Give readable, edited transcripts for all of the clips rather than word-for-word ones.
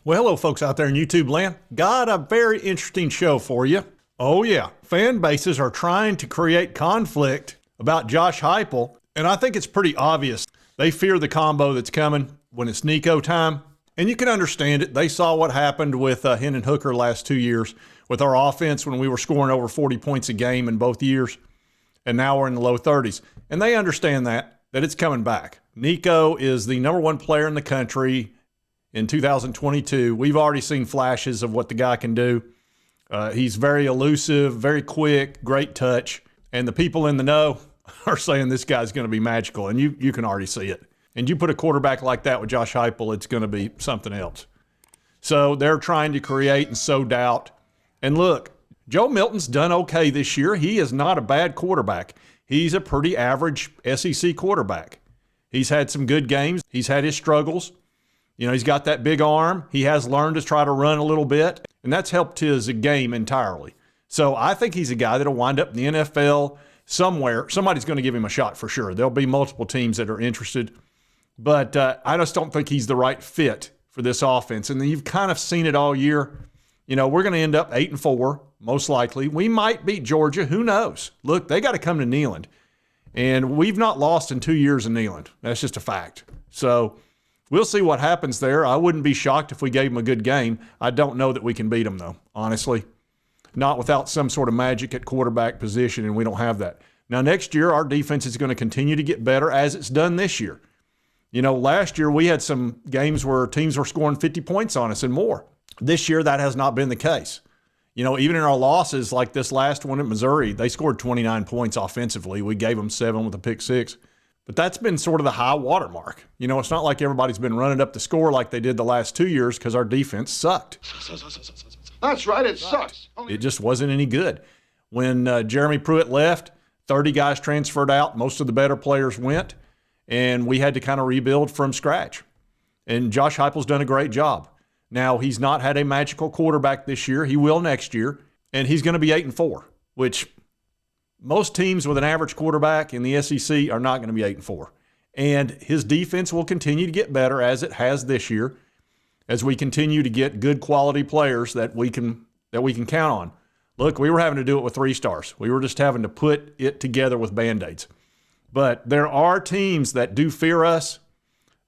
Well, hello, folks out there in YouTube land. Got a very interesting show for you. Oh, yeah. Fan bases are trying to create conflict about Josh Heupel, and I think it's pretty obvious. They fear the combo that's coming when it's Nico time, and you can understand it. They saw what happened with Hendon Hooker last 2 years with our offense when we were scoring over 40 points a game in both years, and now we're in the low 30s. And they understand that it's coming back. Nico is the #1 player in the country in 2022. We've already seen flashes of what the guy can do. He's very elusive, very quick, great touch. And the people in the know are saying this guy's going to be magical, and you can already see it. And you put a quarterback like that with Josh Heupel, it's going to be something else. So they're trying to create and sow doubt. And look, Joe Milton's done okay this year. He is not a bad quarterback. He's a pretty average SEC quarterback. He's had some good games. He's had his struggles. You know, he's got that big arm. He has learned to try to run a little bit, and that's helped his game entirely. So I think he's a guy that'll wind up in the NFL somewhere. Somebody's going to give him a shot for sure. There'll be multiple teams that are interested, but I just don't think he's the right fit for this offense. And you've kind of seen it all year. You know, we're going to end up 8-4, most likely. We might beat Georgia. Who knows? Look, they got to come to Neyland, and we've not lost in 2 years in Neyland. That's just a fact. So we'll see what happens there. I wouldn't be shocked if we gave them a good game. I don't know that we can beat them, though, honestly. Not without some sort of magic at quarterback position, and we don't have that. Now, next year, our defense is going to continue to get better as it's done this year. You know, last year we had some games where teams were scoring 50 points on us and more. This year, that has not been the case. You know, even in our losses, like this last one at Missouri, they scored 29 points offensively. We gave them 7 with a pick 6. But that's been sort of the high water mark. You know, it's not like everybody's been running up the score like they did the last 2 years because our defense sucked. That's right, it sucks. It just wasn't any good. When Jeremy Pruitt left, 30 guys transferred out. Most of the better players went, and we had to kind of rebuild from scratch. And Josh Heupel's done a great job. Now, he's not had a magical quarterback this year. He will next year, and he's going to be 8-4, which most teams with an average quarterback in the SEC are not going to be 8-4. And his defense will continue to get better as it has this year, as we continue to get good quality players that we can count on. Look, we were having to do it with 3 stars. We were just having to put it together with Band-Aids. But there are teams that do fear us,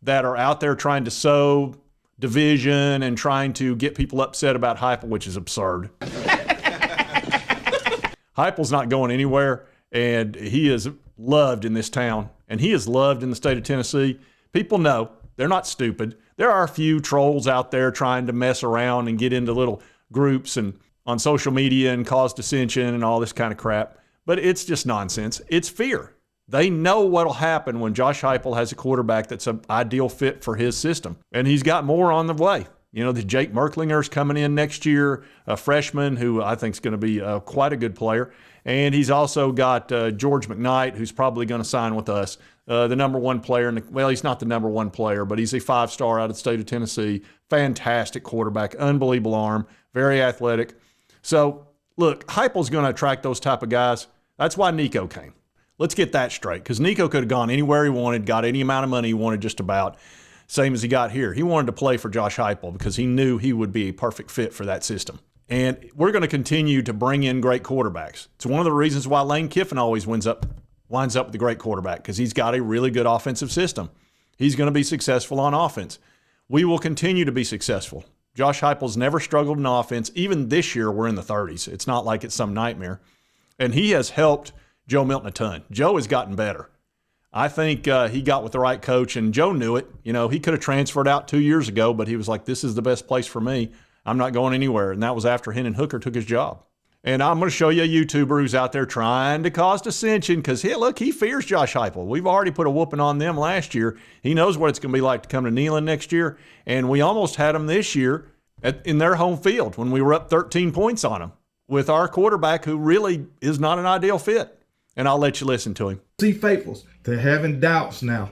that are out there trying to sow division and trying to get people upset about Heupel, which is absurd. Heupel's not going anywhere, and he is loved in this town, and he is loved in the state of Tennessee. People know. They're not stupid. There are a few trolls out there trying to mess around and get into little groups and on social media and cause dissension and all this kind of crap, but it's just nonsense. It's fear. They know what'll happen when Josh Heupel has a quarterback that's an ideal fit for his system, and he's got more on the way. You know, the Jake Merklinger's coming in next year, a freshman who I think is going to be quite a good player. And he's also got George McKnight, who's probably going to sign with us, the #1 player. Well, he's not the #1 player, but he's a 5-star out of the state of Tennessee. Fantastic quarterback, unbelievable arm, very athletic. So, look, Heupel's going to attract those type of guys. That's why Nico came. Let's get that straight, because Nico could have gone anywhere he wanted, got any amount of money he wanted just about. Same as he got here. He wanted to play for Josh Heupel because he knew he would be a perfect fit for that system. And we're going to continue to bring in great quarterbacks. It's one of the reasons why Lane Kiffin always winds up with a great quarterback, because he's got a really good offensive system. He's going to be successful on offense. We will continue to be successful. Josh Heupel's never struggled in offense. Even this year, we're in the 30s. It's not like it's some nightmare. And he has helped Joe Milton a ton. Joe has gotten better. I think he got with the right coach, and Joe knew it. You know, he could have transferred out 2 years ago, but he was like, this is the best place for me. I'm not going anywhere. And that was after Hendon Hooker took his job. And I'm going to show you a YouTuber who's out there trying to cause dissension because, hey, look, he fears Josh Heupel. We've already put a whooping on them last year. He knows what it's going to be like to come to Neyland next year. And we almost had them this year in their home field when we were up 13 points on them with our quarterback who really is not an ideal fit. And I'll let you listen to him. See, faithfuls, they're having doubts now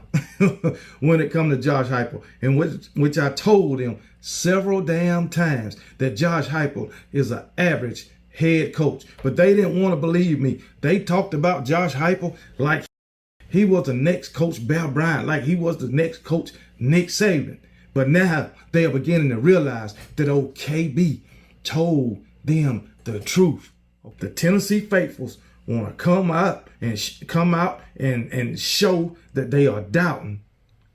when it comes to Josh Heupel, and which I told them several damn times that Josh Heupel is an average head coach. But they didn't want to believe me. They talked about Josh Heupel like he was the next coach Bear Bryant, like he was the next coach Nick Saban. But now they are beginning to realize that old KB told them the truth. The Tennessee faithfuls want to come out and show that they are doubting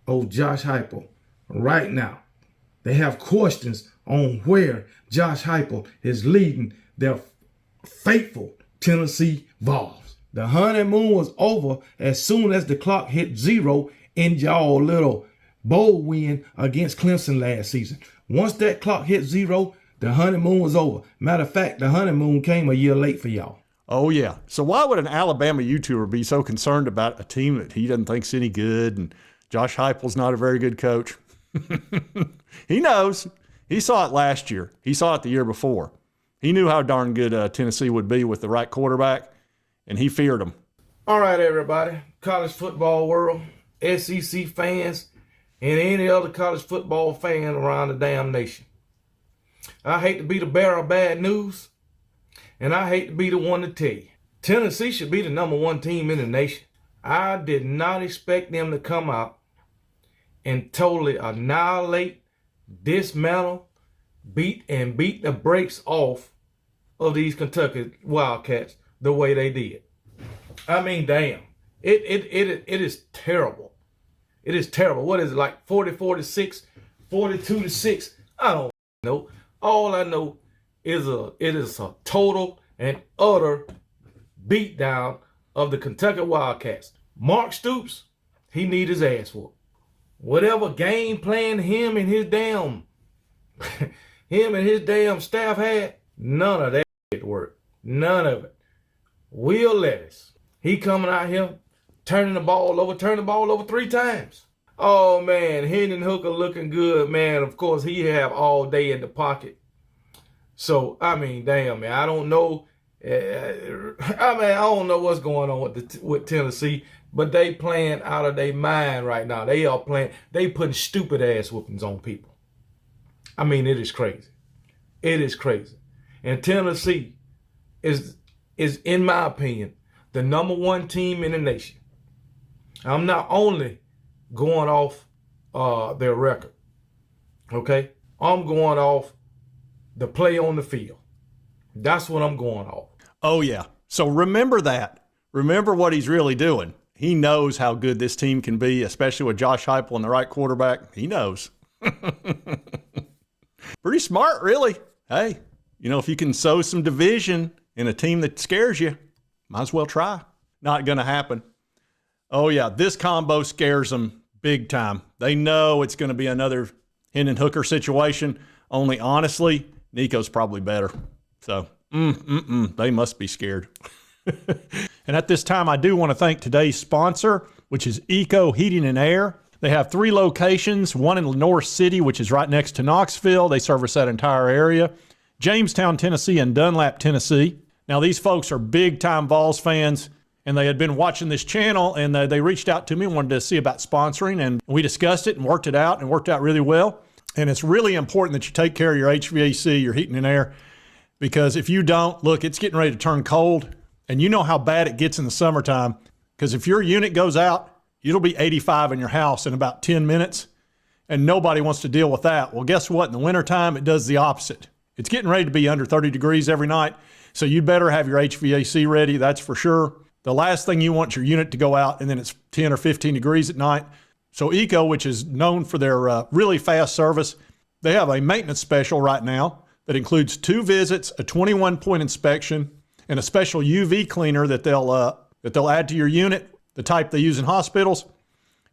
old Josh Heupel right now. They have questions on where Josh Heupel is leading their faithful Tennessee Vols. The honeymoon was over as soon as the clock hit 0 in y'all little bowl win against Clemson last season. Once that clock hit 0, the honeymoon was over. Matter of fact, the honeymoon came a year late for y'all. Oh, yeah. So why would an Alabama YouTuber be so concerned about a team that he doesn't think's any good and Josh Heupel's not a very good coach? He knows. He saw it last year. He saw it the year before. He knew how darn good Tennessee would be with the right quarterback, and he feared them. All right, everybody. College football world, SEC fans, and any other college football fan around the damn nation. I hate to be the bearer of bad news, and I hate to be the one to tell you. Tennessee should be the #1 team in the nation. I did not expect them to come out and totally annihilate, dismantle, beat the brakes off of these Kentucky Wildcats the way they did. I mean, damn. It is terrible. It is terrible. What is it, like 40-6, 42-6? I don't know. All I know is it is a total and utter beatdown of the Kentucky Wildcats. Mark Stoops, he need his ass whooped. Whatever game plan him and his damn staff had, none of that shit worked. None of it. Will Levis, he coming out here, turning the ball over 3 times. Oh, man, Hendon Hooker looking good, man. Of course, he have all day in the pocket. So, I mean, damn, man, I don't know. I don't know what's going on with Tennessee, but they playing out of their mind right now. They putting stupid ass whoopings on people. I mean, it is crazy. It is crazy. And Tennessee is in my opinion, the #1 team in the nation. I'm not only going off their record, okay? I'm going off the play on the field. That's what I'm going off. Oh, yeah. So remember that. Remember what he's really doing. He knows how good this team can be, especially with Josh Heupel and the right quarterback. He knows. Pretty smart, really. Hey, if you can sow some division in a team that scares you, might as well try. Not going to happen. Oh, yeah, this combo scares them big time. They know it's going to be another Hendon Hooker situation, only honestly, Nico's probably better. So, they must be scared. And at this time, I do want to thank today's sponsor, which is Eco Heating and Air. They have 3 locations, one in Lenore City, which is right next to Knoxville. They service that entire area. Jamestown, Tennessee, and Dunlap, Tennessee. Now, these folks are big-time Vols fans, and they had been watching this channel, and they reached out to me and wanted to see about sponsoring, and we discussed it and worked it out really well. And it's really important that you take care of your HVAC, your heating and air, because if you don't, look, it's getting ready to turn cold, and you know how bad it gets in the summertime, because if your unit goes out, it'll be 85 in your house in about 10 minutes, and nobody wants to deal with that. Well, guess what? In the wintertime, it does the opposite. It's getting ready to be under 30 degrees every night, so you better have your HVAC ready, that's for sure. The last thing you want is your unit to go out, and then it's 10 or 15 degrees at night. So Eco, which is known for their really fast service, they have a maintenance special right now that includes 2 visits, a 21-point inspection, and a special UV cleaner that they'll add to your unit, the type they use in hospitals,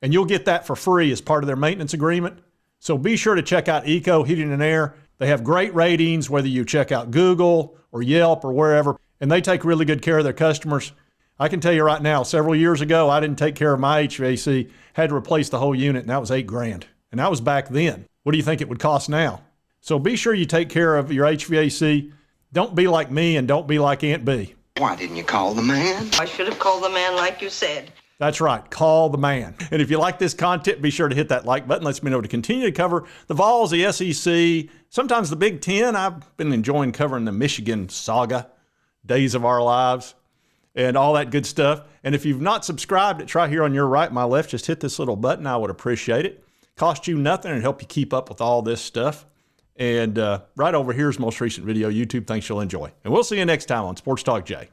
and you'll get that for free as part of their maintenance agreement. So be sure to check out Eco Heating and Air. They have great ratings, whether you check out Google or Yelp or wherever, and they take really good care of their customers. I can tell you right now, several years ago, I didn't take care of my HVAC, had to replace the whole unit, and that was $8,000. And that was back then. What do you think it would cost now? So be sure you take care of your HVAC. Don't be like me and don't be like Aunt B. Why didn't you call the man? I should have called the man like you said. That's right. Call the man. And if you like this content, be sure to hit that like button. Lets me know to continue to cover the Vols, the SEC, sometimes the Big Ten. I've been enjoying covering the Michigan saga, days of our lives, and all that good stuff. And if you've not subscribed, it's right here on your right, my left. Just hit this little button. I would appreciate it. Cost you nothing and help you keep up with all this stuff. And right over here is most recent video. YouTube thinks you'll enjoy. And we'll see you next time on Sports Talk Jay.